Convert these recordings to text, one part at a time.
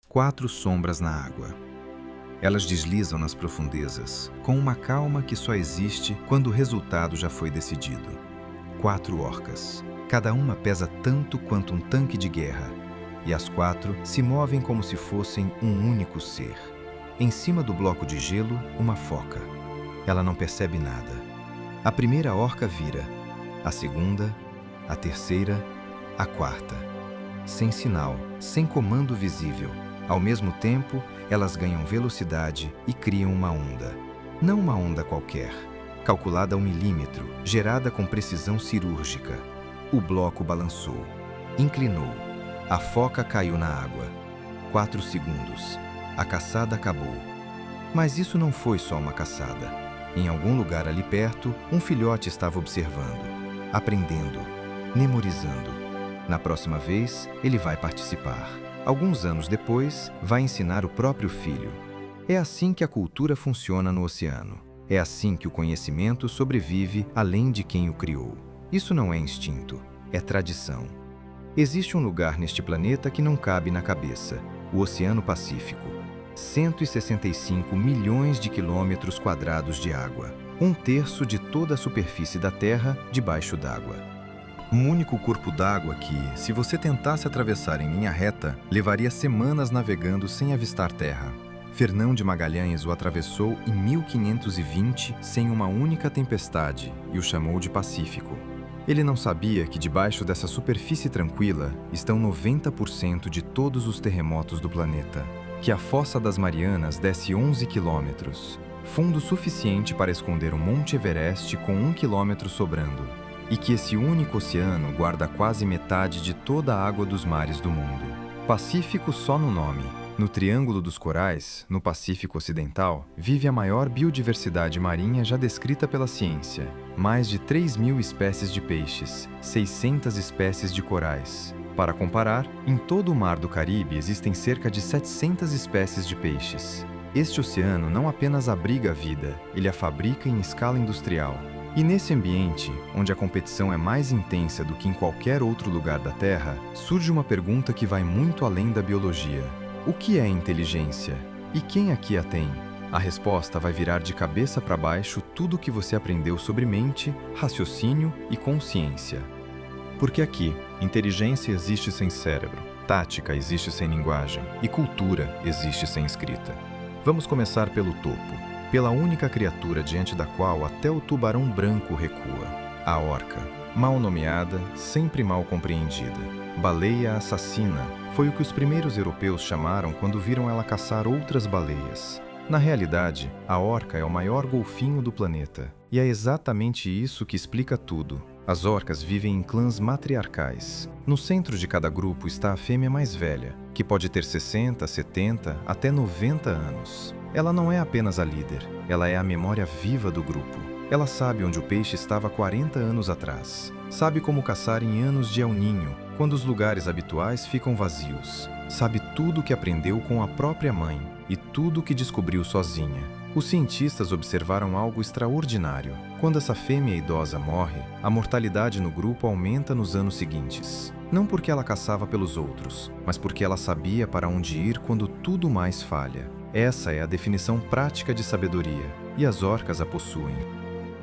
4 sombras na água. Elas deslizam nas profundezas, com uma calma que só existe quando o resultado já foi decidido. 4 orcas. Cada uma pesa tanto quanto um tanque de guerra, e as 4 se movem como se fossem um único ser. Em cima do bloco de gelo, uma foca. Ela não percebe nada. A primeira orca vira, a segunda, a terceira, a quarta. Sem sinal, sem comando visível. Ao mesmo tempo, elas ganham velocidade e criam uma onda. Não uma onda qualquer, calculada ao milímetro, gerada com precisão cirúrgica. O bloco balançou, inclinou. A foca caiu na água. 4 segundos. A caçada acabou. Mas isso não foi só uma caçada. Em algum lugar ali perto, um filhote estava observando, aprendendo, memorizando. Na próxima vez, ele vai participar. Alguns anos depois, vai ensinar o próprio filho. É assim que a cultura funciona no oceano. É assim que o conhecimento sobrevive além de quem o criou. Isso não é instinto, é tradição. Existe um lugar neste planeta que não cabe na cabeça: o Oceano Pacífico. 165 milhões de quilômetros quadrados de água. 1/3 de toda a superfície da Terra debaixo d'água. Um único corpo d'água que, se você tentasse atravessar em linha reta, levaria semanas navegando sem avistar terra. Fernão de Magalhães o atravessou em 1520 sem uma única tempestade e o chamou de Pacífico. Ele não sabia que debaixo dessa superfície tranquila estão 90% de todos os terremotos do planeta. Que a Fossa das Marianas desce 11 quilômetros, fundo suficiente para esconder o Monte Everest com 1 quilômetro sobrando. E que esse único oceano guarda quase metade de toda a água dos mares do mundo. Pacífico só no nome. No Triângulo dos Corais, no Pacífico Ocidental, vive a maior biodiversidade marinha já descrita pela ciência. Mais de 3.000 espécies de peixes, 600 espécies de corais. Para comparar, em todo o Mar do Caribe existem cerca de 700 espécies de peixes. Este oceano não apenas abriga a vida, ele a fabrica em escala industrial. E nesse ambiente, onde a competição é mais intensa do que em qualquer outro lugar da Terra, surge uma pergunta que vai muito além da biologia. O que é inteligência? E quem aqui a tem? A resposta vai virar de cabeça para baixo tudo o que você aprendeu sobre mente, raciocínio e consciência. Porque aqui, inteligência existe sem cérebro, tática existe sem linguagem e cultura existe sem escrita. Vamos começar pelo topo. Pela única criatura diante da qual até o tubarão branco recua, a orca. Mal nomeada, sempre mal compreendida. Baleia assassina foi o que os primeiros europeus chamaram quando viram ela caçar outras baleias. Na realidade, a orca é o maior golfinho do planeta. E é exatamente isso que explica tudo. As orcas vivem em clãs matriarcais. No centro de cada grupo está a fêmea mais velha, que pode ter 60, 70, até 90 anos. Ela não é apenas a líder, ela é a memória viva do grupo. Ela sabe onde o peixe estava 40 anos atrás. Sabe como caçar em anos de El Niño, quando os lugares habituais ficam vazios. Sabe tudo o que aprendeu com a própria mãe e tudo o que descobriu sozinha. Os cientistas observaram algo extraordinário. Quando essa fêmea idosa morre, a mortalidade no grupo aumenta nos anos seguintes. Não porque ela caçava pelos outros, mas porque ela sabia para onde ir quando tudo mais falha. Essa é a definição prática de sabedoria, e as orcas a possuem.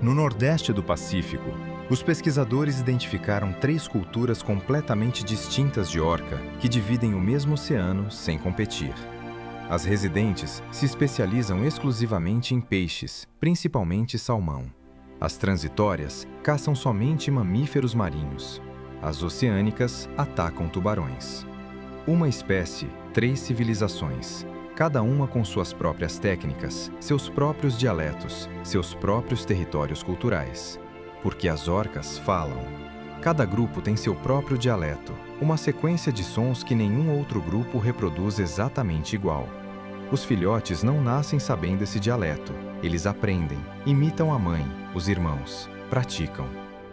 No Nordeste do Pacífico, os pesquisadores identificaram 3 culturas completamente distintas de orca que dividem o mesmo oceano sem competir. As residentes se especializam exclusivamente em peixes, principalmente salmão. As transitórias caçam somente mamíferos marinhos. As oceânicas atacam tubarões. Uma espécie, 3 civilizações. Cada uma com suas próprias técnicas, seus próprios dialetos, seus próprios territórios culturais. Porque as orcas falam. Cada grupo tem seu próprio dialeto, uma sequência de sons que nenhum outro grupo reproduz exatamente igual. Os filhotes não nascem sabendo esse dialeto, eles aprendem, imitam a mãe, os irmãos, praticam.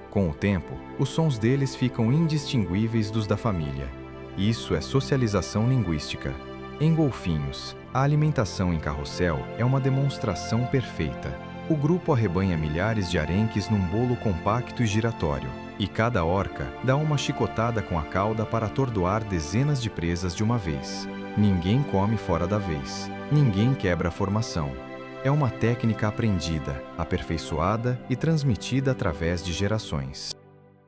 Com o tempo, os sons deles ficam indistinguíveis dos da família. Isso é socialização linguística. Em golfinhos, a alimentação em carrossel é uma demonstração perfeita. O grupo arrebanha milhares de arenques num bolo compacto e giratório, e cada orca dá uma chicotada com a cauda para atordoar dezenas de presas de uma vez. Ninguém come fora da vez. Ninguém quebra a formação. É uma técnica aprendida, aperfeiçoada e transmitida através de gerações.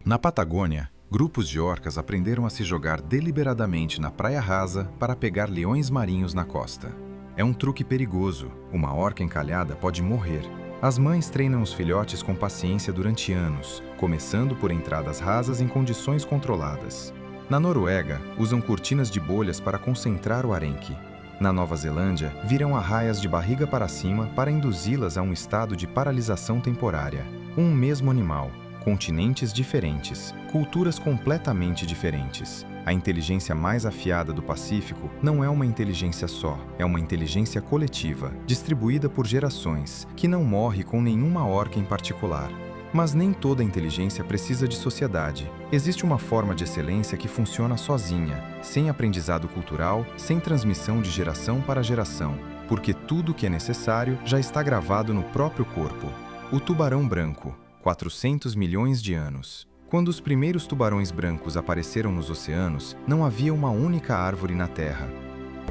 Na Patagônia, grupos de orcas aprenderam a se jogar deliberadamente na praia rasa para pegar leões marinhos na costa. É um truque perigoso. Uma orca encalhada pode morrer. As mães treinam os filhotes com paciência durante anos, começando por entradas rasas em condições controladas. Na Noruega, usam cortinas de bolhas para concentrar o arenque. Na Nova Zelândia, viram arraias de barriga para cima para induzi-las a um estado de paralisação temporária. Um mesmo animal, continentes diferentes, culturas completamente diferentes. A inteligência mais afiada do Pacífico não é uma inteligência só, é uma inteligência coletiva, distribuída por gerações, que não morre com nenhuma orca em particular. Mas nem toda inteligência precisa de sociedade. Existe uma forma de excelência que funciona sozinha, sem aprendizado cultural, sem transmissão de geração para geração, porque tudo o que é necessário já está gravado no próprio corpo. O tubarão branco, 400 milhões de anos. Quando os primeiros tubarões brancos apareceram nos oceanos, não havia uma única árvore na Terra.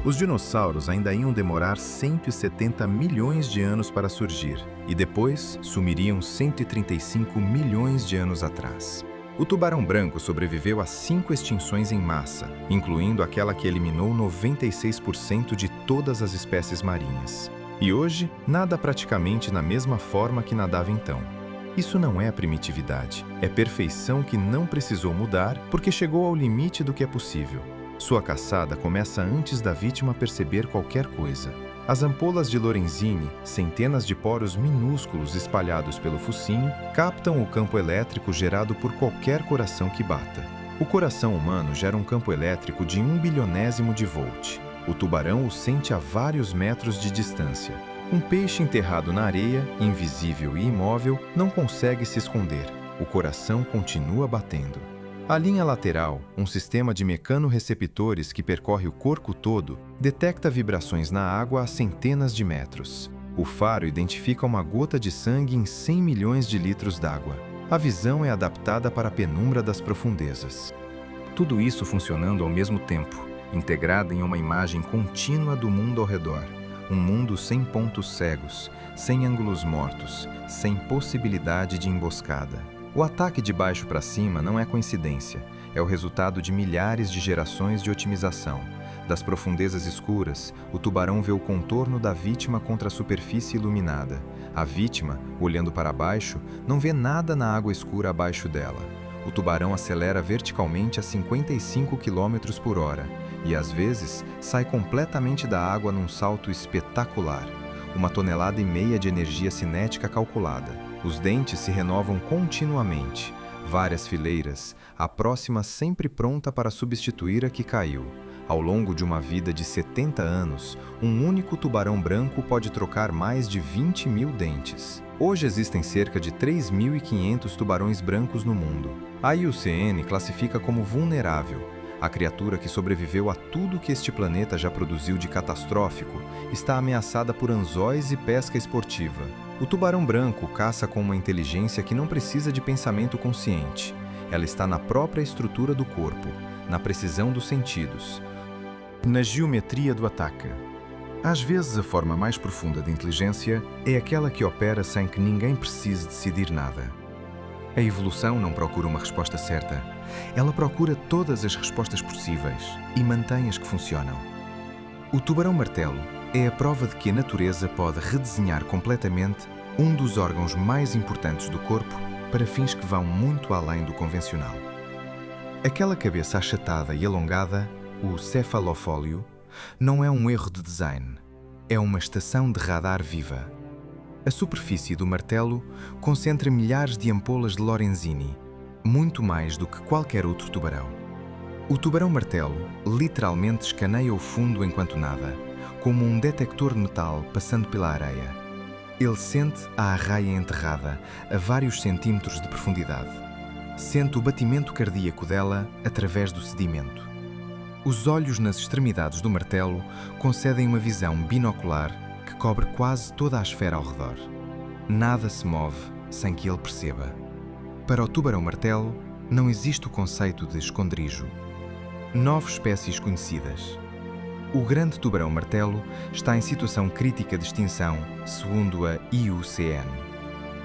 Os dinossauros ainda iam demorar 170 milhões de anos para surgir, e depois sumiriam 135 milhões de anos atrás. O tubarão branco sobreviveu a 5 extinções em massa, incluindo aquela que eliminou 96% de todas as espécies marinhas. E hoje, nada praticamente na mesma forma que nadava então. Isso não é primitividade, é perfeição que não precisou mudar porque chegou ao limite do que é possível. Sua caçada começa antes da vítima perceber qualquer coisa. As ampolas de Lorenzini, centenas de poros minúsculos espalhados pelo focinho, captam o campo elétrico gerado por qualquer coração que bata. O coração humano gera um campo elétrico de 1 bilionésimo de volt. O tubarão o sente a vários metros de distância. Um peixe enterrado na areia, invisível e imóvel, não consegue se esconder. O coração continua batendo. A linha lateral, um sistema de mecanoreceptores que percorre o corpo todo, detecta vibrações na água a centenas de metros. O faro identifica uma gota de sangue em 100 milhões de litros d'água. A visão é adaptada para a penumbra das profundezas. Tudo isso funcionando ao mesmo tempo, integrada em uma imagem contínua do mundo ao redor. Um mundo sem pontos cegos, sem ângulos mortos, sem possibilidade de emboscada. O ataque de baixo para cima não é coincidência, é o resultado de milhares de gerações de otimização. Das profundezas escuras, o tubarão vê o contorno da vítima contra a superfície iluminada. A vítima, olhando para baixo, não vê nada na água escura abaixo dela. O tubarão acelera verticalmente a 55 km por hora e, às vezes, sai completamente da água num salto espetacular. 1,5 toneladas de energia cinética calculada. Os dentes se renovam continuamente. Várias fileiras, a próxima sempre pronta para substituir a que caiu. Ao longo de uma vida de 70 anos, um único tubarão branco pode trocar mais de 20 mil dentes. Hoje existem cerca de 3.500 tubarões brancos no mundo. A IUCN classifica como vulnerável. A criatura que sobreviveu a tudo que este planeta já produziu de catastrófico está ameaçada por anzóis e pesca esportiva. O tubarão branco caça com uma inteligência que não precisa de pensamento consciente. Ela está na própria estrutura do corpo, na precisão dos sentidos, na geometria do ataque. Às vezes, a forma mais profunda de inteligência é aquela que opera sem que ninguém precise decidir nada. A evolução não procura uma resposta certa. Ela procura todas as respostas possíveis e mantém as que funcionam. O tubarão-martelo é a prova de que a natureza pode redesenhar completamente um dos órgãos mais importantes do corpo para fins que vão muito além do convencional. Aquela cabeça achatada e alongada, o cefalofólio, não é um erro de design. É uma estação de radar viva. A superfície do martelo concentra milhares de ampolas de Lorenzini, muito mais do que qualquer outro tubarão. O tubarão-martelo literalmente escaneia o fundo enquanto nada, como um detector de metal passando pela areia. Ele sente a arraia enterrada a vários centímetros de profundidade. Sente o batimento cardíaco dela através do sedimento. Os olhos nas extremidades do martelo concedem uma visão binocular que cobre quase toda a esfera ao redor. Nada se move sem que ele perceba. Para o tubarão-martelo, não existe o conceito de esconderijo. 9 espécies conhecidas. O grande tubarão-martelo está em situação crítica de extinção, segundo a IUCN.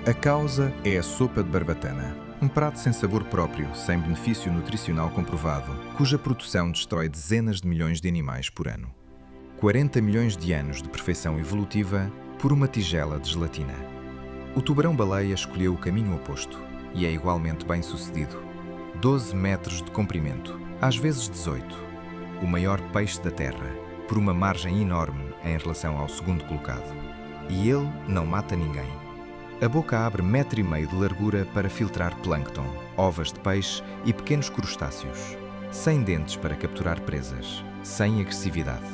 A causa é a sopa de barbatana, um prato sem sabor próprio, sem benefício nutricional comprovado, cuja produção destrói dezenas de milhões de animais por ano. 40 milhões de anos de perfeição evolutiva por uma tigela de gelatina. O tubarão-baleia escolheu o caminho oposto e é igualmente bem-sucedido. 12 metros de comprimento, às vezes 18. O maior peixe da Terra, por uma margem enorme em relação ao segundo colocado. E ele não mata ninguém. A boca abre 1,5 metro de largura para filtrar plâncton, ovas de peixe e pequenos crustáceos. Sem dentes para capturar presas, sem agressividade.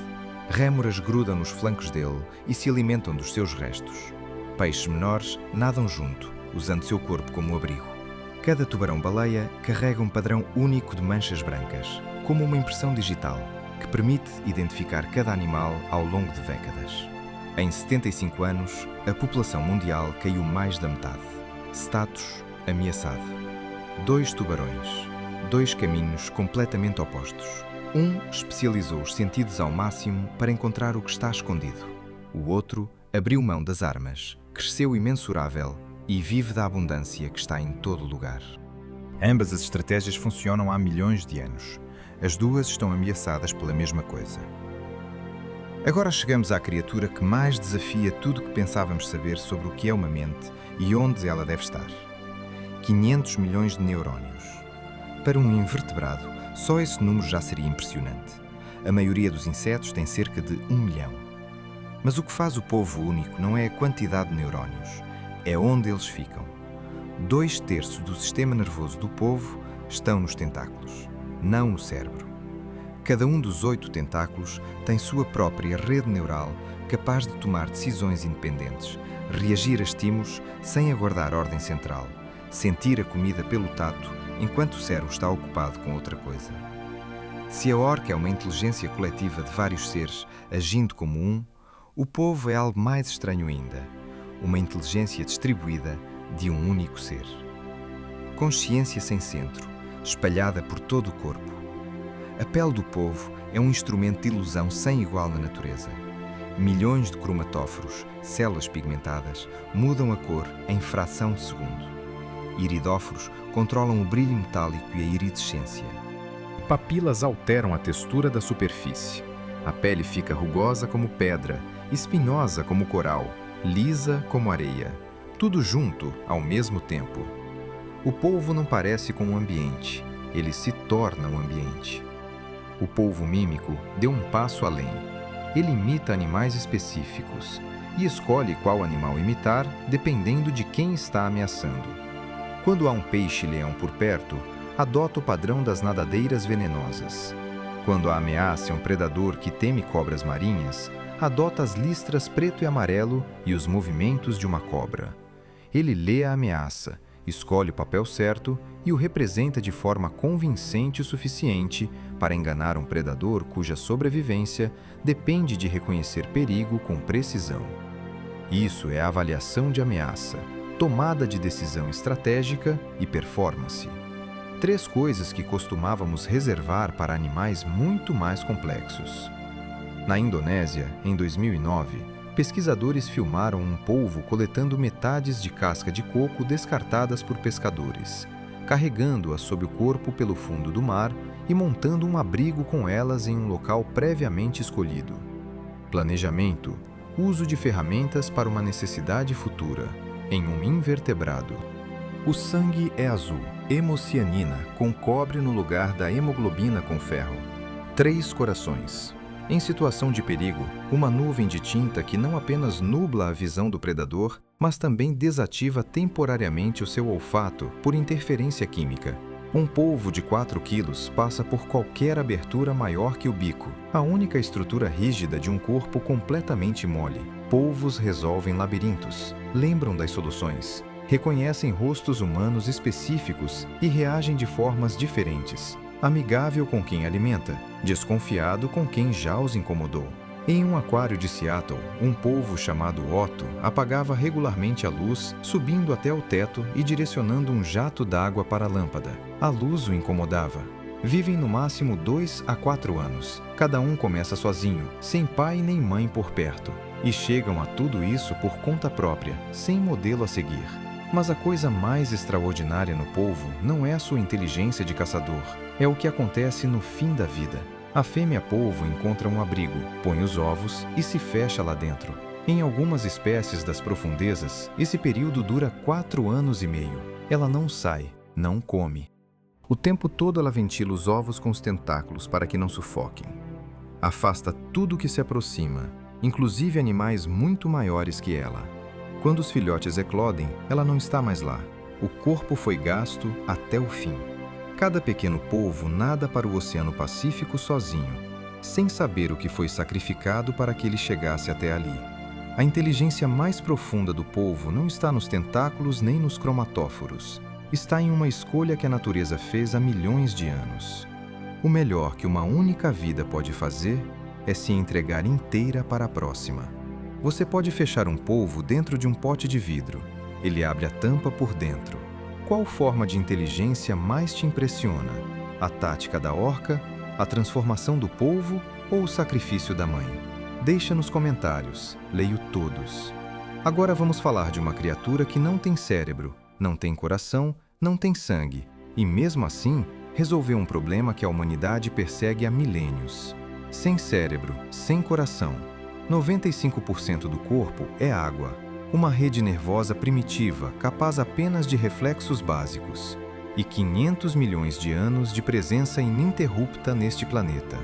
Rêmoras grudam nos flancos dele e se alimentam dos seus restos. Peixes menores nadam junto, usando seu corpo como abrigo. Cada tubarão-baleia carrega um padrão único de manchas brancas, como uma impressão digital, que permite identificar cada animal ao longo de décadas. Em 75 anos, a população mundial caiu mais da metade. Status ameaçado. 2 tubarões, 2 caminhos completamente opostos. Um especializou os sentidos ao máximo para encontrar o que está escondido. O outro abriu mão das armas, cresceu imensurável e vive da abundância que está em todo lugar. Ambas as estratégias funcionam há milhões de anos. As duas estão ameaçadas pela mesma coisa. Agora chegamos à criatura que mais desafia tudo o que pensávamos saber sobre o que é uma mente e onde ela deve estar. 500 milhões de neurónios. Para um invertebrado, só esse número já seria impressionante. A maioria dos insetos tem cerca de 1 milhão. Mas o que faz o polvo único não é a quantidade de neurónios, é onde eles ficam. 2/3 do sistema nervoso do polvo estão nos tentáculos, não no cérebro. Cada um dos 8 tentáculos tem sua própria rede neural capaz de tomar decisões independentes, reagir a estímulos sem aguardar ordem central, sentir a comida pelo tato enquanto o cérebro está ocupado com outra coisa. Se a orca é uma inteligência coletiva de vários seres agindo como um, o polvo é algo mais estranho ainda, uma inteligência distribuída de um único ser. Consciência sem centro, espalhada por todo o corpo. A pele do polvo é um instrumento de ilusão sem igual na natureza. Milhões de cromatóforos, células pigmentadas, mudam a cor em fração de segundo. Iridóforos controlam o brilho metálico e a iridescência. Papilas alteram a textura da superfície. A pele fica rugosa como pedra, espinhosa como coral, lisa como areia. Tudo junto ao mesmo tempo. O polvo não parece com o ambiente, ele se torna o ambiente. O polvo mímico deu um passo além. Ele imita animais específicos e escolhe qual animal imitar dependendo de quem está ameaçando. Quando há um peixe-leão por perto, adota o padrão das nadadeiras venenosas. Quando a ameaça é um predador que teme cobras marinhas, adota as listras preto e amarelo e os movimentos de uma cobra. Ele lê a ameaça, escolhe o papel certo e o representa de forma convincente o suficiente para enganar um predador cuja sobrevivência depende de reconhecer perigo com precisão. Isso é avaliação de ameaça, tomada de decisão estratégica e performance. 3 coisas que costumávamos reservar para animais muito mais complexos. Na Indonésia, em 2009, pesquisadores filmaram um polvo coletando metades de casca de coco descartadas por pescadores, carregando-as sob o corpo pelo fundo do mar e montando um abrigo com elas em um local previamente escolhido. Planejamento, uso de ferramentas para uma necessidade futura, em um invertebrado. O sangue é azul, hemocianina, com cobre no lugar da hemoglobina com ferro. 3 corações. Em situação de perigo, uma nuvem de tinta que não apenas nubla a visão do predador, mas também desativa temporariamente o seu olfato por interferência química. Um polvo de 4 quilos passa por qualquer abertura maior que o bico, a única estrutura rígida de um corpo completamente mole. Polvos resolvem labirintos, lembram das soluções, reconhecem rostos humanos específicos e reagem de formas diferentes. Amigável com quem alimenta, desconfiado com quem já os incomodou. Em um aquário de Seattle, um polvo chamado Otto apagava regularmente a luz, subindo até o teto e direcionando um jato d'água para a lâmpada. A luz o incomodava. Vivem no máximo 2 a 4 anos. Cada um começa sozinho, sem pai nem mãe por perto. E chegam a tudo isso por conta própria, sem modelo a seguir. Mas a coisa mais extraordinária no polvo não é a sua inteligência de caçador. É o que acontece no fim da vida. A fêmea polvo encontra um abrigo, põe os ovos e se fecha lá dentro. Em algumas espécies das profundezas, esse período dura 4 anos e meio. Ela não sai, não come. O tempo todo ela ventila os ovos com os tentáculos para que não sufoquem. Afasta tudo que se aproxima, inclusive animais muito maiores que ela. Quando os filhotes eclodem, ela não está mais lá. O corpo foi gasto até o fim. Cada pequeno polvo nada para o Oceano Pacífico sozinho, sem saber o que foi sacrificado para que ele chegasse até ali. A inteligência mais profunda do polvo não está nos tentáculos nem nos cromatóforos. Está em uma escolha que a natureza fez há milhões de anos. O melhor que uma única vida pode fazer é se entregar inteira para a próxima. Você pode fechar um polvo dentro de um pote de vidro. Ele abre a tampa por dentro. Qual forma de inteligência mais te impressiona? A tática da orca, a transformação do polvo ou o sacrifício da mãe? Deixa nos comentários, leio todos. Agora vamos falar de uma criatura que não tem cérebro, não tem coração, não tem sangue, e mesmo assim resolveu um problema que a humanidade persegue há milênios. Sem cérebro, sem coração, 95% do corpo é água, uma rede nervosa primitiva capaz apenas de reflexos básicos, e 500 milhões de anos de presença ininterrupta neste planeta.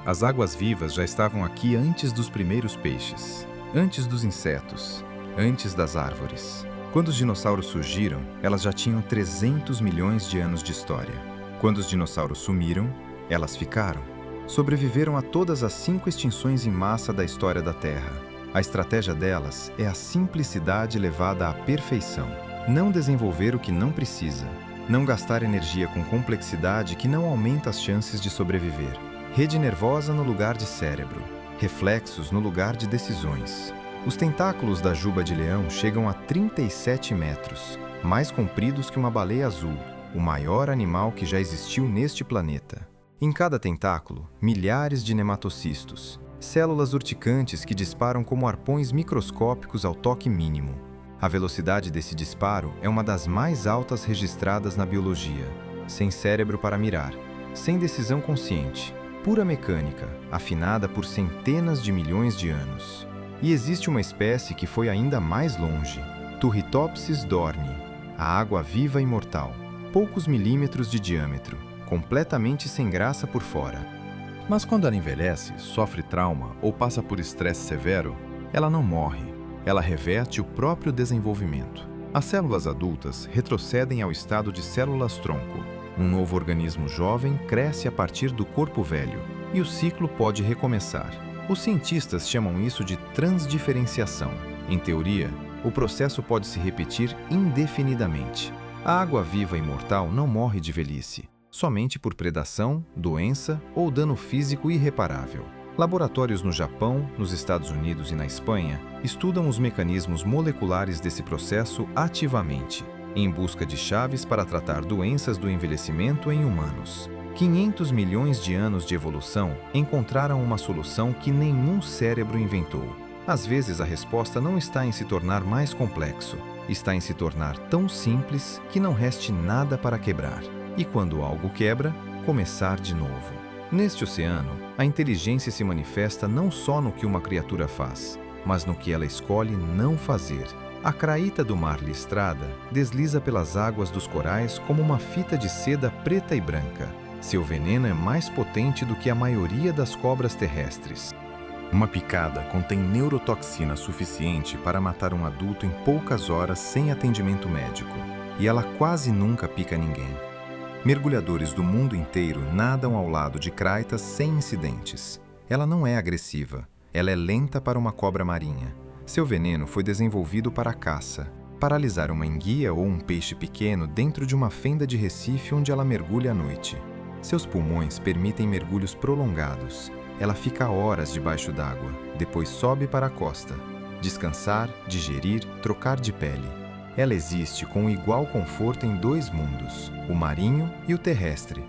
As águas-vivas já estavam aqui antes dos primeiros peixes, antes dos insetos, antes das árvores. Quando os dinossauros surgiram, elas já tinham 300 milhões de anos de história. Quando os dinossauros sumiram, elas ficaram. Sobreviveram a todas as 5 extinções em massa da história da Terra. A estratégia delas é a simplicidade levada à perfeição. Não desenvolver o que não precisa. Não gastar energia com complexidade que não aumenta as chances de sobreviver. Rede nervosa no lugar de cérebro. Reflexos no lugar de decisões. Os tentáculos da juba de leão chegam a 37 metros, mais compridos que uma baleia azul, o maior animal que já existiu neste planeta. Em cada tentáculo, milhares de nematocistos, células urticantes que disparam como arpões microscópicos ao toque mínimo. A velocidade desse disparo é uma das mais altas registradas na biologia. Sem cérebro para mirar, sem decisão consciente, pura mecânica, afinada por centenas de milhões de anos. E existe uma espécie que foi ainda mais longe, Turritopsis dohrnii, a água-viva imortal, poucos milímetros de diâmetro, completamente sem graça por fora. Mas quando ela envelhece, sofre trauma ou passa por estresse severo, ela não morre, ela reverte o próprio desenvolvimento. As células adultas retrocedem ao estado de células-tronco. Um novo organismo jovem cresce a partir do corpo velho, e o ciclo pode recomeçar. Os cientistas chamam isso de transdiferenciação. Em teoria, o processo pode se repetir indefinidamente. A água-viva imortal não morre de velhice, somente por predação, doença ou dano físico irreparável. Laboratórios no Japão, nos Estados Unidos e na Espanha estudam os mecanismos moleculares desse processo ativamente, em busca de chaves para tratar doenças do envelhecimento em humanos. 500 milhões de anos de evolução encontraram uma solução que nenhum cérebro inventou. Às vezes a resposta não está em se tornar mais complexo, está em se tornar tão simples que não reste nada para quebrar. E quando algo quebra, começar de novo. Neste oceano, a inteligência se manifesta não só no que uma criatura faz, mas no que ela escolhe não fazer. A craíta do mar listrada desliza pelas águas dos corais como uma fita de seda preta e branca. Seu veneno é mais potente do que a maioria das cobras terrestres. Uma picada contém neurotoxina suficiente para matar um adulto em poucas horas sem atendimento médico, e ela quase nunca pica ninguém. Mergulhadores do mundo inteiro nadam ao lado de craitas sem incidentes. Ela não é agressiva, ela é lenta para uma cobra marinha. Seu veneno foi desenvolvido para a caça, paralisar uma enguia ou um peixe pequeno dentro de uma fenda de recife onde ela mergulha à noite. Seus pulmões permitem mergulhos prolongados. Ela fica horas debaixo d'água, depois sobe para a costa. Descansar, digerir, trocar de pele. Ela existe com igual conforto em 2 mundos, o marinho e o terrestre.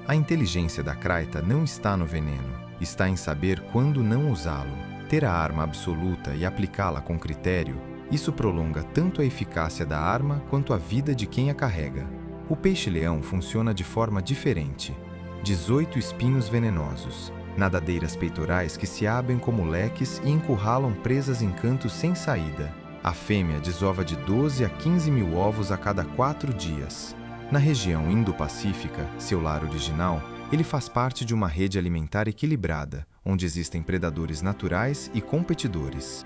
A inteligência da Kraita não está no veneno, está em saber quando não usá-lo. Ter a arma absoluta e aplicá-la com critério, isso prolonga tanto a eficácia da arma quanto a vida de quem a carrega. O peixe-leão funciona de forma diferente. 18 espinhos venenosos, nadadeiras peitorais que se abrem como leques e encurralam presas em cantos sem saída. A fêmea desova de 12 a 15 mil ovos a cada 4 dias. Na região Indo-Pacífica, seu lar original, ele faz parte de uma rede alimentar equilibrada, onde existem predadores naturais e competidores.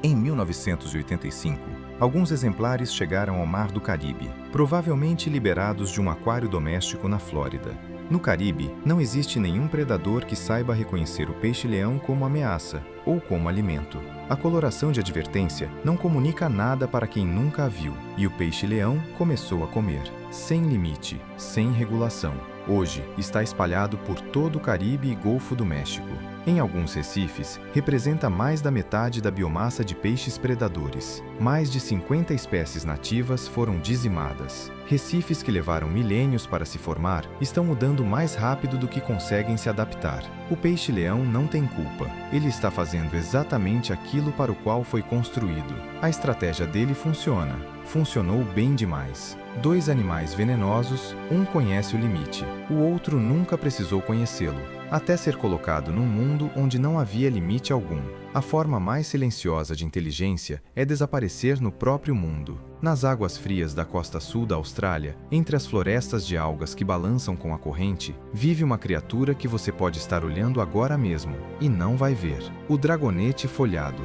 Em 1985, alguns exemplares chegaram ao Mar do Caribe, provavelmente liberados de um aquário doméstico na Flórida. No Caribe, não existe nenhum predador que saiba reconhecer o peixe-leão como ameaça ou como alimento. A coloração de advertência não comunica nada para quem nunca a viu, e o peixe-leão começou a comer, sem limite, sem regulação. Hoje, está espalhado por todo o Caribe e Golfo do México. Em alguns recifes, representa mais da metade da biomassa de peixes predadores. Mais de 50 espécies nativas foram dizimadas. Recifes que levaram milênios para se formar estão mudando mais rápido do que conseguem se adaptar. O peixe-leão não tem culpa. Ele está fazendo exatamente aquilo para o qual foi construído. A estratégia dele funciona. Funcionou bem demais. 2 animais venenosos, um conhece o limite, o outro nunca precisou conhecê-lo, até ser colocado num mundo onde não havia limite algum. A forma mais silenciosa de inteligência é desaparecer no próprio mundo. Nas águas frias da costa sul da Austrália, entre as florestas de algas que balançam com a corrente, vive uma criatura que você pode estar olhando agora mesmo e não vai ver: o dragonete folhado.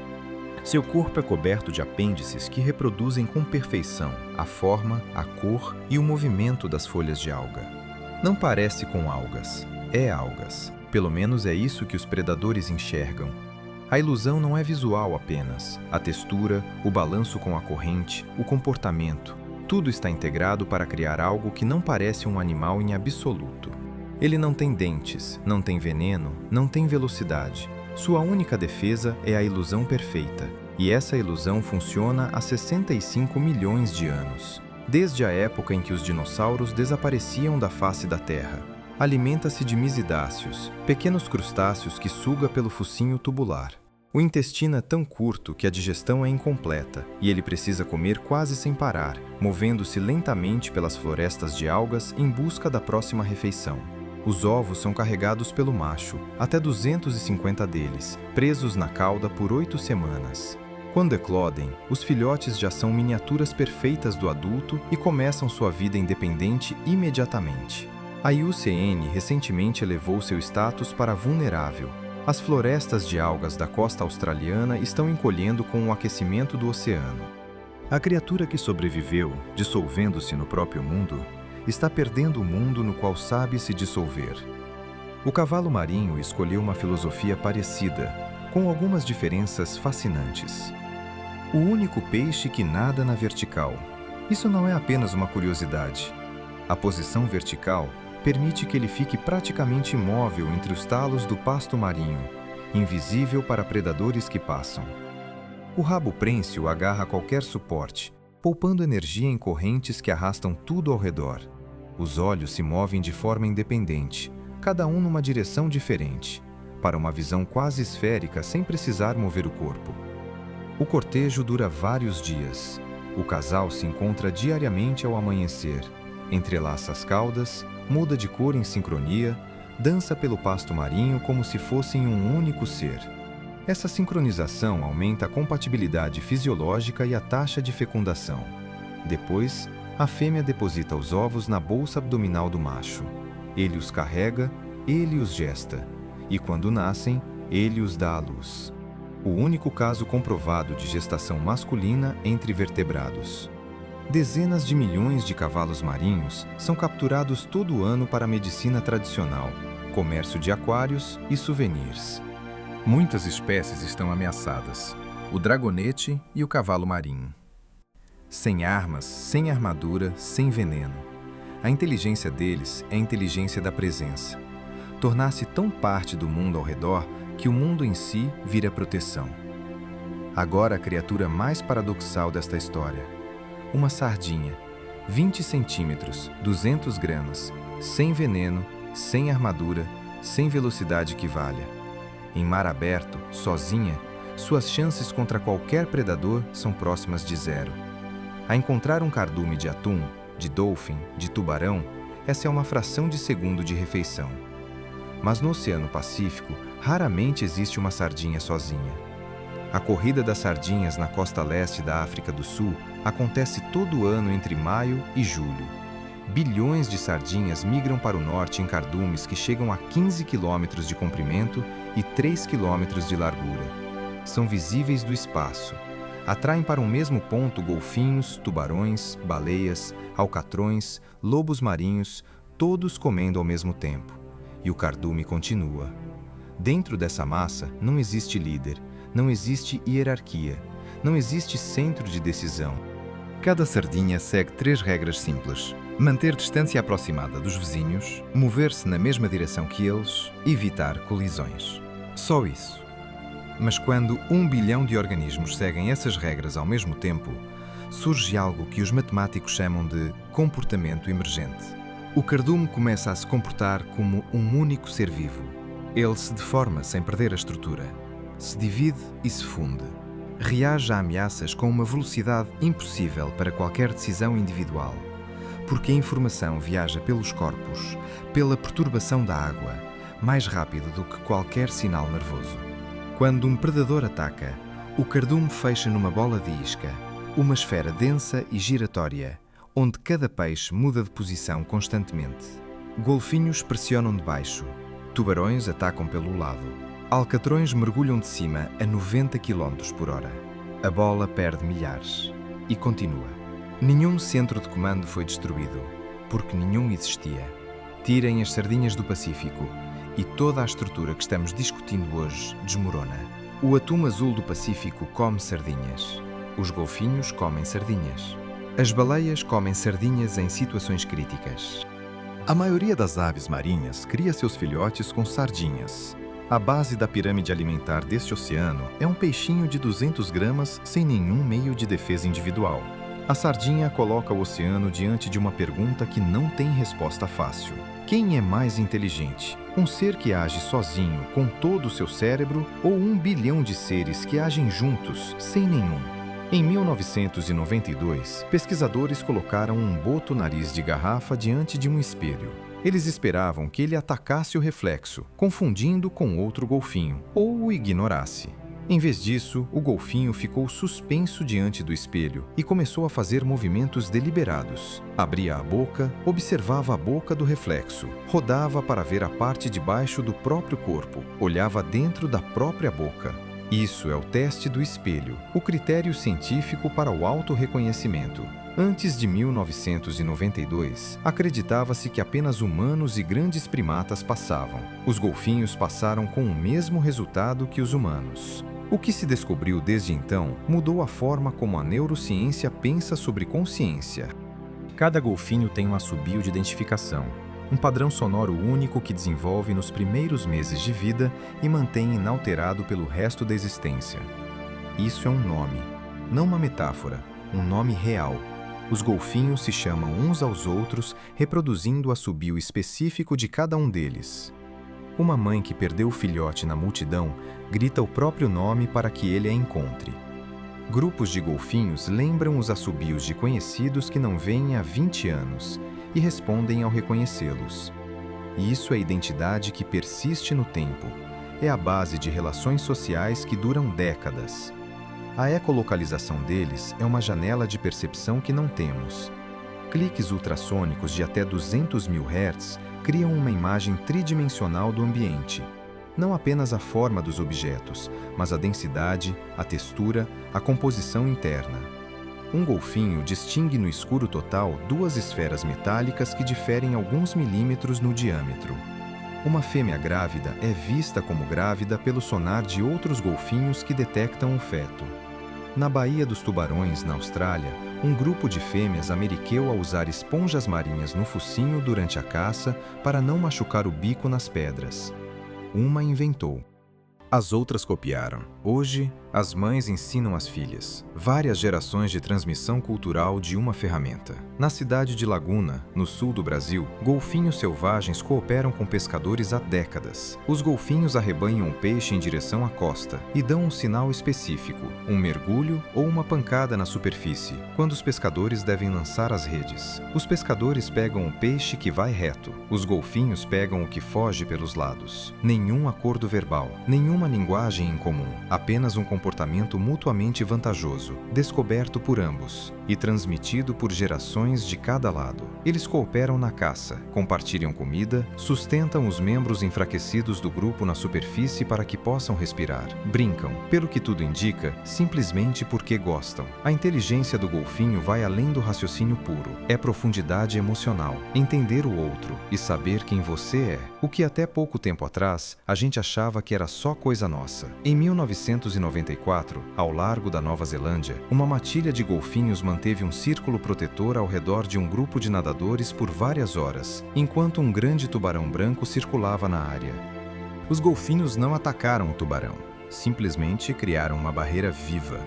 Seu corpo é coberto de apêndices que reproduzem com perfeição a forma, a cor e o movimento das folhas de alga. Não parece com algas, é algas. Pelo menos é isso que os predadores enxergam. A ilusão não é visual apenas. A textura, o balanço com a corrente, o comportamento, tudo está integrado para criar algo que não parece um animal em absoluto. Ele não tem dentes, não tem veneno, não tem velocidade. Sua única defesa é a ilusão perfeita, e essa ilusão funciona há 65 milhões de anos, desde a época em que os dinossauros desapareciam da face da Terra. Alimenta-se de misidáceos, pequenos crustáceos que suga pelo focinho tubular. O intestino é tão curto que a digestão é incompleta, e ele precisa comer quase sem parar, movendo-se lentamente pelas florestas de algas em busca da próxima refeição. Os ovos são carregados pelo macho, até 250 deles, presos na cauda por 8 semanas. Quando eclodem, os filhotes já são miniaturas perfeitas do adulto e começam sua vida independente imediatamente. A IUCN recentemente elevou seu status para vulnerável. As florestas de algas da costa australiana estão encolhendo com o aquecimento do oceano. A criatura que sobreviveu, dissolvendo-se no próprio mundo, está perdendo o mundo no qual sabe se dissolver. O cavalo marinho escolheu uma filosofia parecida, com algumas diferenças fascinantes. O único peixe que nada na vertical. Isso não é apenas uma curiosidade. A posição vertical permite que ele fique praticamente imóvel entre os talos do pasto marinho, invisível para predadores que passam. O rabo prênsil agarra qualquer suporte, poupando energia em correntes que arrastam tudo ao redor. Os olhos se movem de forma independente, cada um numa direção diferente, para uma visão quase esférica sem precisar mover o corpo. O cortejo dura vários dias. O casal se encontra diariamente ao amanhecer, entrelaça as caudas, muda de cor em sincronia, dança pelo pasto marinho como se fossem um único ser. Essa sincronização aumenta a compatibilidade fisiológica e a taxa de fecundação. Depois, a fêmea deposita os ovos na bolsa abdominal do macho. Ele os carrega, ele os gesta. E quando nascem, ele os dá à luz. O único caso comprovado de gestação masculina entre vertebrados. Dezenas de milhões de cavalos marinhos são capturados todo ano para a medicina tradicional, comércio de aquários e souvenirs. Muitas espécies estão ameaçadas: o dragonete e o cavalo marinho. Sem armas, sem armadura, sem veneno. A inteligência deles é a inteligência da presença. Tornar-se tão parte do mundo ao redor que o mundo em si vira proteção. Agora a criatura mais paradoxal desta história. Uma sardinha, 20 centímetros, 200 gramas, sem veneno, sem armadura, sem velocidade que valha. Em mar aberto, sozinha, suas chances contra qualquer predador são próximas de zero. A encontrar um cardume de atum, de dolphin, de tubarão, essa é uma fração de segundo de refeição. Mas no Oceano Pacífico, raramente existe uma sardinha sozinha. A corrida das sardinhas na costa leste da África do Sul acontece todo ano entre maio e julho. Bilhões de sardinhas migram para o norte em cardumes que chegam a 15 quilômetros de comprimento e 3 quilômetros de largura. São visíveis do espaço. Atraem para um mesmo ponto golfinhos, tubarões, baleias, alcatrões, lobos marinhos, todos comendo ao mesmo tempo. E o cardume continua. Dentro dessa massa não existe líder, não existe hierarquia, não existe centro de decisão. Cada sardinha segue 3 regras simples: manter distância aproximada dos vizinhos, mover-se na mesma direção que eles, evitar colisões. Só isso. Mas quando 1 bilhão de organismos seguem essas regras ao mesmo tempo, surge algo que os matemáticos chamam de comportamento emergente. O cardume começa a se comportar como um único ser vivo. Ele se deforma sem perder a estrutura. Se divide e se funde. Reage a ameaças com uma velocidade impossível para qualquer decisão individual, porque a informação viaja pelos corpos, pela perturbação da água, mais rápido do que qualquer sinal nervoso. Quando um predador ataca, o cardume fecha numa bola de isca, uma esfera densa e giratória, onde cada peixe muda de posição constantemente. Golfinhos pressionam de baixo, tubarões atacam pelo lado, alcatrões mergulham de cima a 90 km por hora. A bola perde milhares e continua. Nenhum centro de comando foi destruído, porque nenhum existia. Tirem as sardinhas do Pacífico e toda a estrutura que estamos discutindo hoje desmorona. O atum azul do Pacífico come sardinhas. Os golfinhos comem sardinhas. As baleias comem sardinhas em situações críticas. A maioria das aves marinhas cria seus filhotes com sardinhas. A base da pirâmide alimentar deste oceano é um peixinho de 200 gramas sem nenhum meio de defesa individual. A sardinha coloca o oceano diante de uma pergunta que não tem resposta fácil. Quem é mais inteligente? Um ser que age sozinho, com todo o seu cérebro, ou 1 bilhão de seres que agem juntos, sem nenhum? Em 1992, pesquisadores colocaram um boto nariz de garrafa diante de um espelho. Eles esperavam que ele atacasse o reflexo, confundindo com outro golfinho, ou o ignorasse. Em vez disso, o golfinho ficou suspenso diante do espelho e começou a fazer movimentos deliberados. Abria a boca, observava a boca do reflexo, rodava para ver a parte de baixo do próprio corpo, olhava dentro da própria boca. Isso é o teste do espelho, o critério científico para o autorreconhecimento. Antes de 1992, acreditava-se que apenas humanos e grandes primatas passavam. Os golfinhos passaram com o mesmo resultado que os humanos. O que se descobriu desde então mudou a forma como a neurociência pensa sobre consciência. Cada golfinho tem um assobio de identificação, um padrão sonoro único que desenvolve nos primeiros meses de vida e mantém inalterado pelo resto da existência. Isso é um nome, não uma metáfora, um nome real. Os golfinhos se chamam uns aos outros, reproduzindo o assobio específico de cada um deles. Uma mãe que perdeu o filhote na multidão grita o próprio nome para que ele a encontre. Grupos de golfinhos lembram os assobios de conhecidos que não veem há 20 anos e respondem ao reconhecê-los. E isso é identidade que persiste no tempo. É a base de relações sociais que duram décadas. A ecolocalização deles é uma janela de percepção que não temos. Cliques ultrassônicos de até 200.000 Hz criam uma imagem tridimensional do ambiente. Não apenas a forma dos objetos, mas a densidade, a textura, a composição interna. Um golfinho distingue no escuro total 2 esferas metálicas que diferem alguns milímetros no diâmetro. Uma fêmea grávida é vista como grávida pelo sonar de outros golfinhos que detectam o feto. Na Baía dos Tubarões, na Austrália, um grupo de fêmeas ameriqueu a usar esponjas marinhas no focinho durante a caça para não machucar o bico nas pedras. Uma inventou. As outras copiaram. Hoje, as mães ensinam as filhas, várias gerações de transmissão cultural de uma ferramenta. Na cidade de Laguna, no sul do Brasil, golfinhos selvagens cooperam com pescadores há décadas. Os golfinhos arrebanham o peixe em direção à costa e dão um sinal específico, um mergulho ou uma pancada na superfície, quando os pescadores devem lançar as redes. Os pescadores pegam o peixe que vai reto, os golfinhos pegam o que foge pelos lados. Nenhum acordo verbal, nenhuma linguagem em comum, apenas um comportamento mutuamente vantajoso, descoberto por ambos e transmitido por gerações de cada lado. Eles cooperam na caça, compartilham comida, sustentam os membros enfraquecidos do grupo na superfície para que possam respirar. Brincam, pelo que tudo indica, simplesmente porque gostam. A inteligência do golfinho vai além do raciocínio puro. É profundidade emocional, entender o outro e saber quem você é. O que até pouco tempo atrás a gente achava que era só coisa nossa. Em 1994, ao largo da Nova Zelândia, uma matilha de golfinhos manteve um círculo protetor ao redor de um grupo de nadadores por várias horas, enquanto um grande tubarão branco circulava na área. Os golfinhos não atacaram o tubarão, simplesmente criaram uma barreira viva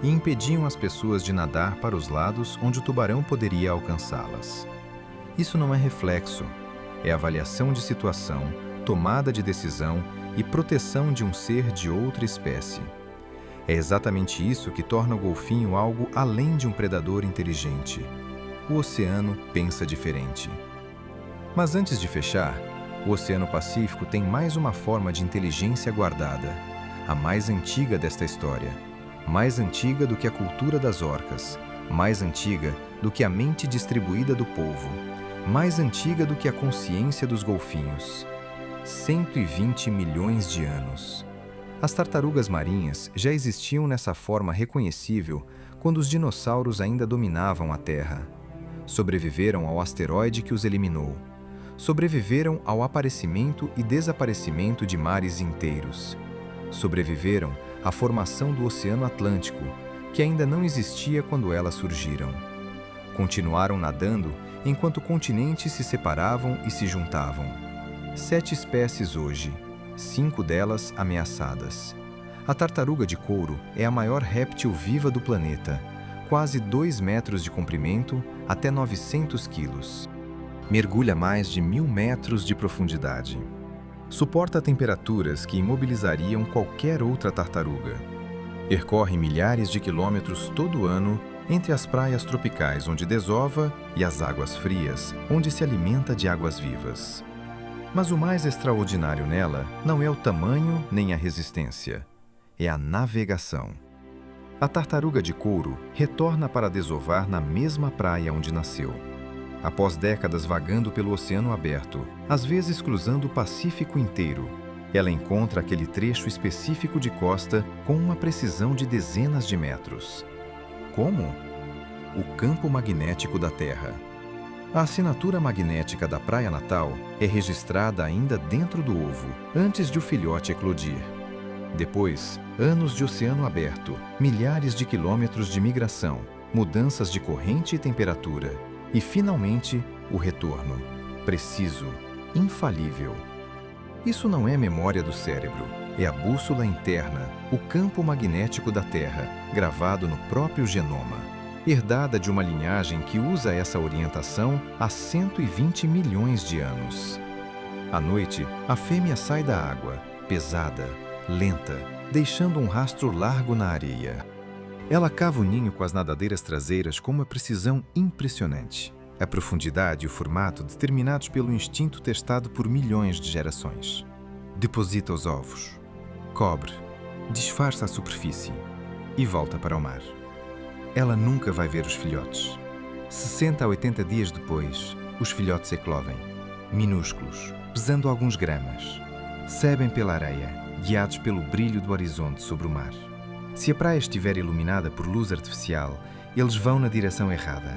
e impediam as pessoas de nadar para os lados onde o tubarão poderia alcançá-las. Isso não é reflexo, é avaliação de situação, tomada de decisão e proteção de um ser de outra espécie. É exatamente isso que torna o golfinho algo além de um predador inteligente. O oceano pensa diferente. Mas antes de fechar, o Oceano Pacífico tem mais uma forma de inteligência guardada, a mais antiga desta história, mais antiga do que a cultura das orcas, mais antiga do que a mente distribuída do polvo, mais antiga do que a consciência dos golfinhos. 120 milhões de anos. As tartarugas marinhas já existiam nessa forma reconhecível quando os dinossauros ainda dominavam a Terra. Sobreviveram ao asteroide que os eliminou. Sobreviveram ao aparecimento e desaparecimento de mares inteiros. Sobreviveram à formação do Oceano Atlântico, que ainda não existia quando elas surgiram. Continuaram nadando enquanto continentes se separavam e se juntavam. 7 espécies hoje, 5 delas ameaçadas. A tartaruga de couro é a maior réptil viva do planeta, quase 2 metros de comprimento até 900 quilos. Mergulha mais de 1.000 metros de profundidade. Suporta temperaturas que imobilizariam qualquer outra tartaruga. Percorre milhares de quilômetros todo ano entre as praias tropicais onde desova e as águas frias, onde se alimenta de águas vivas. Mas o mais extraordinário nela não é o tamanho nem a resistência, é a navegação. A tartaruga de couro retorna para desovar na mesma praia onde nasceu. Após décadas vagando pelo oceano aberto, às vezes cruzando o Pacífico inteiro, ela encontra aquele trecho específico de costa com uma precisão de dezenas de metros. Como? O campo magnético da Terra. A assinatura magnética da praia natal é registrada ainda dentro do ovo, antes de o filhote eclodir. Depois, anos de oceano aberto, milhares de quilômetros de migração, mudanças de corrente e temperatura, e finalmente, o retorno. Preciso, infalível. Isso não é memória do cérebro, é a bússola interna, o campo magnético da Terra, gravado no próprio genoma, herdada de uma linhagem que usa essa orientação há 120 milhões de anos. À noite, a fêmea sai da água, pesada, lenta, deixando um rastro largo na areia. Ela cava o ninho com as nadadeiras traseiras com uma precisão impressionante. A profundidade e o formato determinados pelo instinto testado por milhões de gerações. Deposita os ovos, cobre, disfarça a superfície e volta para o mar. Ela nunca vai ver os filhotes. 60 a 80 dias depois, os filhotes eclodem, minúsculos, pesando alguns gramas. Sebem pela areia, guiados pelo brilho do horizonte sobre o mar. Se a praia estiver iluminada por luz artificial, eles vão na direção errada.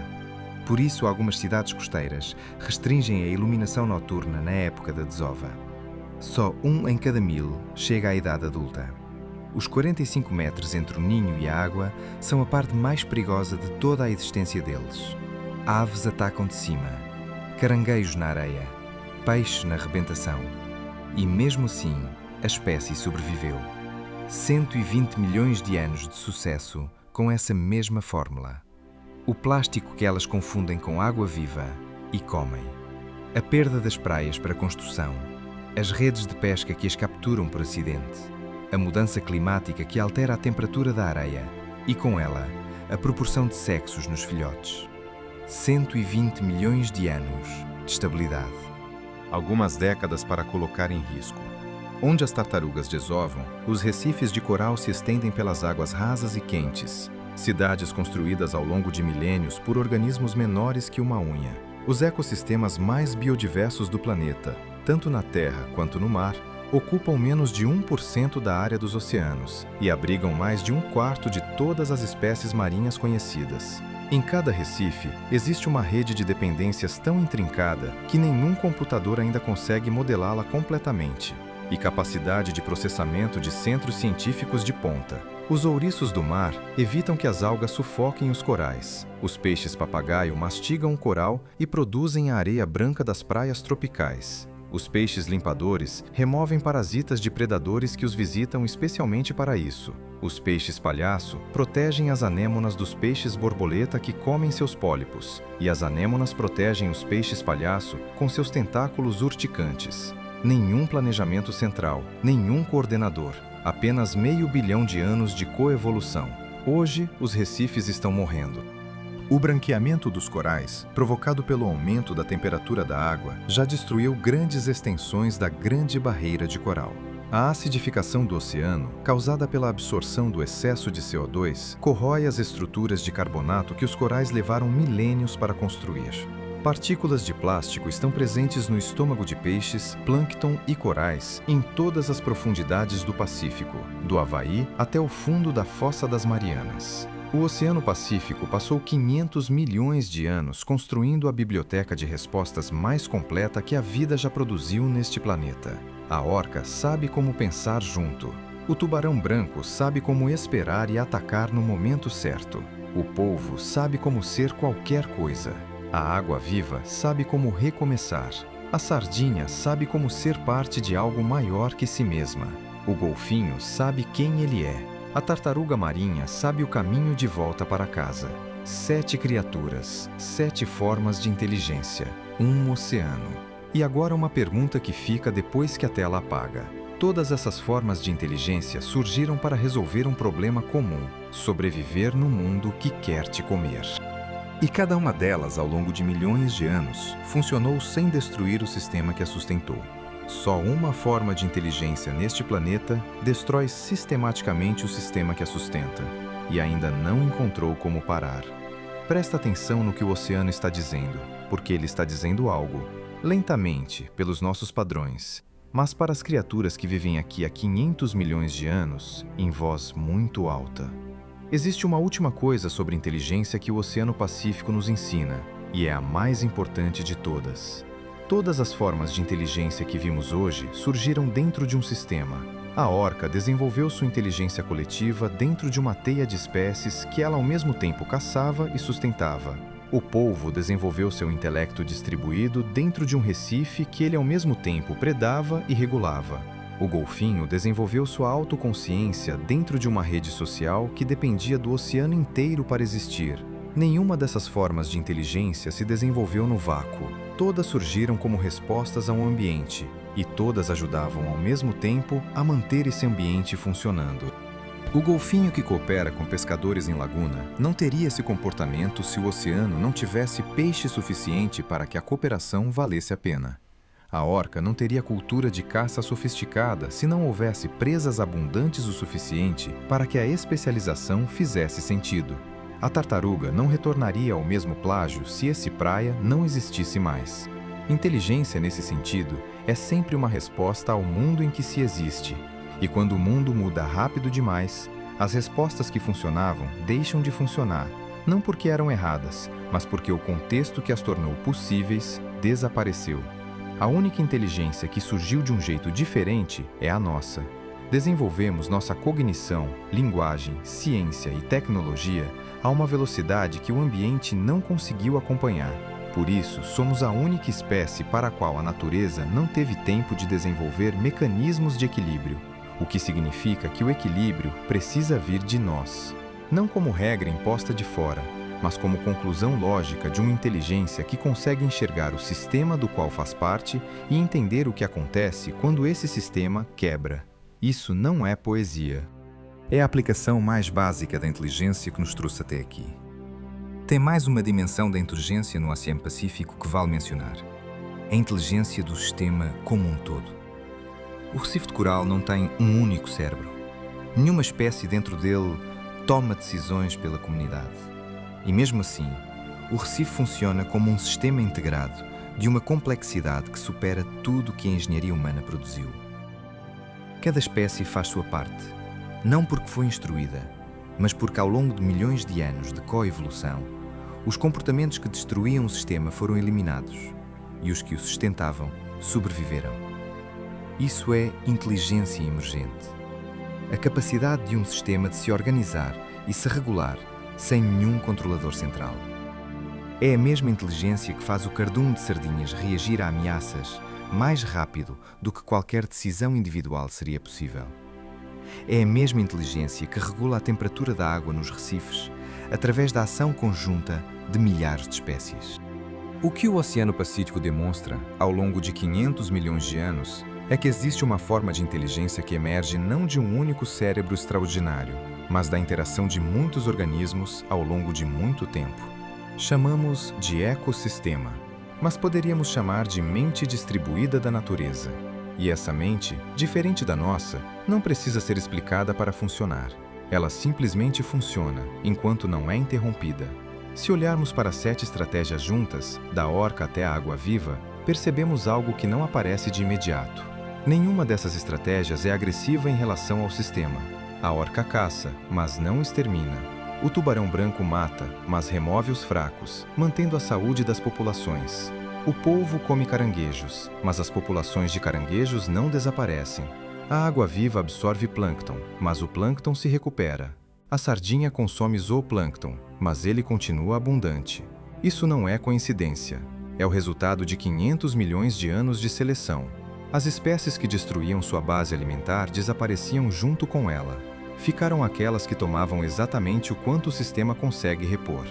Por isso, algumas cidades costeiras restringem a iluminação noturna na época da desova. Só 1 em cada 1000 chega à idade adulta. Os 45 metros entre o ninho e a água são a parte mais perigosa de toda a existência deles. Aves atacam de cima, caranguejos na areia, peixes na rebentação. E mesmo assim, a espécie sobreviveu. 120 milhões de anos de sucesso com essa mesma fórmula. O plástico que elas confundem com água viva e comem. A perda das praias para construção. As redes de pesca que as capturam por acidente. A mudança climática que altera a temperatura da areia e, com ela, a proporção de sexos nos filhotes. 120 milhões de anos de estabilidade. Algumas décadas para colocar em risco. Onde as tartarugas desovam, os recifes de coral se estendem pelas águas rasas e quentes. Cidades construídas ao longo de milênios por organismos menores que uma unha. Os ecossistemas mais biodiversos do planeta, tanto na terra quanto no mar, ocupam menos de 1% da área dos oceanos e abrigam mais de 1/4 de todas as espécies marinhas conhecidas. Em cada recife, existe uma rede de dependências tão intrincada que nenhum computador ainda consegue modelá-la completamente, e capacidade de processamento de centros científicos de ponta. Os ouriços do mar evitam que as algas sufoquem os corais. Os peixes-papagaio mastigam o coral e produzem a areia branca das praias tropicais. Os peixes limpadores removem parasitas de predadores que os visitam especialmente para isso. Os peixes palhaço protegem as anêmonas dos peixes borboleta que comem seus pólipos, e as anêmonas protegem os peixes palhaço com seus tentáculos urticantes. Nenhum planejamento central, nenhum coordenador, apenas 500 milhões de anos de coevolução. Hoje, os recifes estão morrendo. O branqueamento dos corais, provocado pelo aumento da temperatura da água, já destruiu grandes extensões da Grande Barreira de Coral. A acidificação do oceano, causada pela absorção do excesso de CO2, corrói as estruturas de carbonato que os corais levaram milênios para construir. Partículas de plástico estão presentes no estômago de peixes, plâncton e corais em todas as profundidades do Pacífico, do Havaí até o fundo da Fossa das Marianas. O Oceano Pacífico passou 500 milhões de anos construindo a biblioteca de respostas mais completa que a vida já produziu neste planeta. A orca sabe como pensar junto. O tubarão branco sabe como esperar e atacar no momento certo. O polvo sabe como ser qualquer coisa. A água-viva sabe como recomeçar. A sardinha sabe como ser parte de algo maior que si mesma. O golfinho sabe quem ele é. A tartaruga marinha sabe o caminho de volta para casa. 7 criaturas, 7 formas de inteligência, um oceano. E agora uma pergunta que fica depois que a tela apaga. Todas essas formas de inteligência surgiram para resolver um problema comum: sobreviver no mundo que quer te comer. E cada uma delas, ao longo de milhões de anos, funcionou sem destruir o sistema que a sustentou. Só uma forma de inteligência neste planeta destrói sistematicamente o sistema que a sustenta, e ainda não encontrou como parar. Presta atenção no que o oceano está dizendo, porque ele está dizendo algo, lentamente, pelos nossos padrões, mas para as criaturas que vivem aqui há 500 milhões de anos, em voz muito alta. Existe uma última coisa sobre inteligência que o Oceano Pacífico nos ensina, e é a mais importante de todas. Todas as formas de inteligência que vimos hoje surgiram dentro de um sistema. A orca desenvolveu sua inteligência coletiva dentro de uma teia de espécies que ela ao mesmo tempo caçava e sustentava. O polvo desenvolveu seu intelecto distribuído dentro de um recife que ele ao mesmo tempo predava e regulava. O golfinho desenvolveu sua autoconsciência dentro de uma rede social que dependia do oceano inteiro para existir. Nenhuma dessas formas de inteligência se desenvolveu no vácuo. Todas surgiram como respostas ao ambiente, e todas ajudavam ao mesmo tempo a manter esse ambiente funcionando. O golfinho que coopera com pescadores em laguna não teria esse comportamento se o oceano não tivesse peixe suficiente para que a cooperação valesse a pena. A orca não teria cultura de caça sofisticada se não houvesse presas abundantes o suficiente para que a especialização fizesse sentido. A tartaruga não retornaria ao mesmo plágio se esse praia não existisse mais. Inteligência, nesse sentido, é sempre uma resposta ao mundo em que se existe. E quando o mundo muda rápido demais, as respostas que funcionavam deixam de funcionar, não porque eram erradas, mas porque o contexto que as tornou possíveis desapareceu. A única inteligência que surgiu de um jeito diferente é a nossa. Desenvolvemos nossa cognição, linguagem, ciência e tecnologia a uma velocidade que o ambiente não conseguiu acompanhar. Por isso, somos a única espécie para a qual a natureza não teve tempo de desenvolver mecanismos de equilíbrio. o que significa que o equilíbrio precisa vir de nós, não como regra imposta de fora, mas como conclusão lógica de uma inteligência que consegue enxergar o sistema do qual faz parte e entender o que acontece quando esse sistema quebra. Isso não é poesia. É a aplicação mais básica da inteligência que nos trouxe até aqui. Tem mais uma dimensão da inteligência no Oceano Pacífico que vale mencionar. A inteligência do sistema como um todo. O recife de coral não tem um único cérebro. Nenhuma espécie dentro dele toma decisões pela comunidade. E mesmo assim, o recife funciona como um sistema integrado de uma complexidade que supera tudo o que a engenharia humana produziu. Cada espécie faz sua parte, não porque foi instruída, mas porque ao longo de milhões de anos de coevolução, os comportamentos que destruíam o sistema foram eliminados e os que o sustentavam sobreviveram. Isso é inteligência emergente. A capacidade de um sistema de se organizar e se regular sem nenhum controlador central. É a mesma inteligência que faz o cardume de sardinhas reagir a ameaças mais rápido do que qualquer decisão individual seria possível. É a mesma inteligência que regula a temperatura da água nos recifes através da ação conjunta de milhares de espécies. O que o Oceano Pacífico demonstra ao longo de 500 milhões de anos é que existe uma forma de inteligência que emerge não de um único cérebro extraordinário, mas da interação de muitos organismos ao longo de muito tempo. Chamamos de ecossistema, mas poderíamos chamar de mente distribuída da natureza. E essa mente, diferente da nossa, não precisa ser explicada para funcionar. Ela simplesmente funciona, enquanto não é interrompida. Se olharmos para 7 estratégias juntas, da orca até a água-viva, percebemos algo que não aparece de imediato. Nenhuma dessas estratégias é agressiva em relação ao sistema. A orca caça, mas não extermina. O tubarão branco mata, mas remove os fracos, mantendo a saúde das populações. O polvo come caranguejos, mas as populações de caranguejos não desaparecem. A água-viva absorve plâncton, mas o plâncton se recupera. A sardinha consome zooplâncton, mas ele continua abundante. Isso não é coincidência. É o resultado de 500 milhões de anos de seleção. As espécies que destruíam sua base alimentar desapareciam junto com ela. Ficaram aquelas que tomavam exatamente o quanto o sistema consegue repor.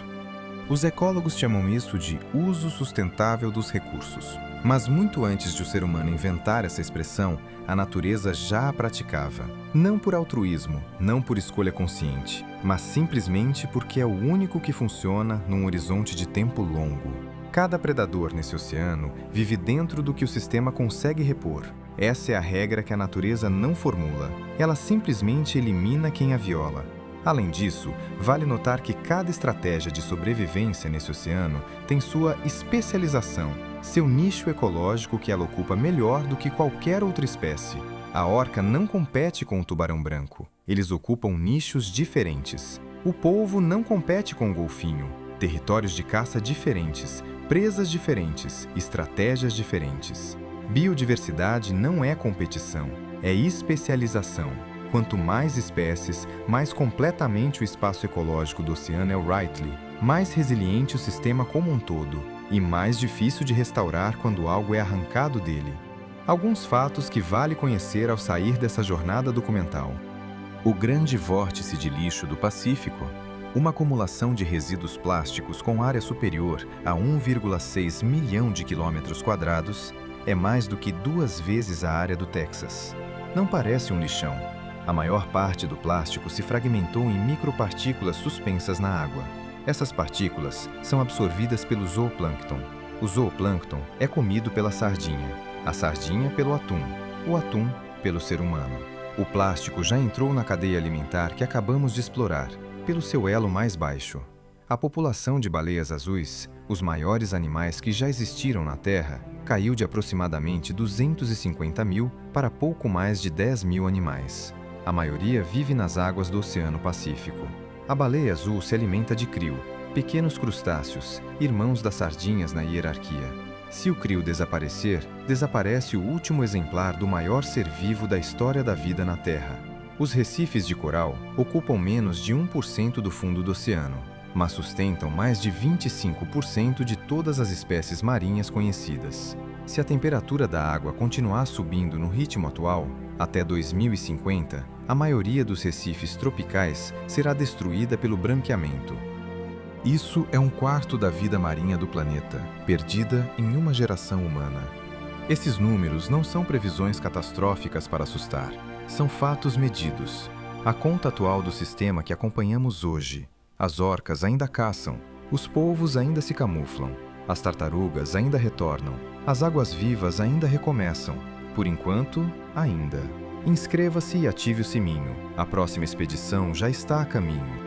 Os ecólogos chamam isso de uso sustentável dos recursos. Mas muito antes de o ser humano inventar essa expressão, a natureza já a praticava. Não por altruísmo, não por escolha consciente, mas simplesmente porque é o único que funciona num horizonte de tempo longo. Cada predador nesse oceano vive dentro do que o sistema consegue repor. Essa é a regra que a natureza não formula. Ela simplesmente elimina quem a viola. Além disso, vale notar que cada estratégia de sobrevivência nesse oceano tem sua especialização, seu nicho ecológico que ela ocupa melhor do que qualquer outra espécie. A orca não compete com o tubarão branco. Eles ocupam nichos diferentes. O polvo não compete com o golfinho. Territórios de caça diferentes, presas diferentes, estratégias diferentes. Biodiversidade não é competição, é especialização. Quanto mais espécies, mais completamente o espaço ecológico do oceano é o Wrightley, mais resiliente o sistema como um todo e mais difícil de restaurar quando algo é arrancado dele. Alguns fatos que vale conhecer ao sair dessa jornada documental. O grande vórtice de lixo do Pacífico, uma acumulação de resíduos plásticos com área superior a 1,6 milhão de quilômetros quadrados, é mais do que 2 vezes a área do Texas. Não parece um lixão. A maior parte do plástico se fragmentou em micropartículas suspensas na água. Essas partículas são absorvidas pelo zooplâncton. O zooplâncton é comido pela sardinha, a sardinha pelo atum, o atum pelo ser humano. O plástico já entrou na cadeia alimentar que acabamos de explorar, pelo seu elo mais baixo. A população de baleias azuis, os maiores animais que já existiram na Terra, caiu de aproximadamente 250 mil para pouco mais de 10 mil animais. A maioria vive nas águas do Oceano Pacífico. A baleia azul se alimenta de crio, pequenos crustáceos, irmãos das sardinhas na hierarquia. Se o crio desaparecer, desaparece o último exemplar do maior ser vivo da história da vida na Terra. Os recifes de coral ocupam menos de 1% do fundo do oceano, mas sustentam mais de 25% de todas as espécies marinhas conhecidas. Se a temperatura da água continuar subindo no ritmo atual, até 2050, a maioria dos recifes tropicais será destruída pelo branqueamento. Isso é 1/4 da vida marinha do planeta, perdida em uma geração humana. Esses números não são previsões catastróficas para assustar, são fatos medidos. A conta atual do sistema que acompanhamos hoje. As orcas ainda caçam, os polvos ainda se camuflam, as tartarugas ainda retornam, as águas-vivas ainda recomeçam. Por enquanto, ainda. Inscreva-se e ative o sininho. A próxima expedição já está a caminho.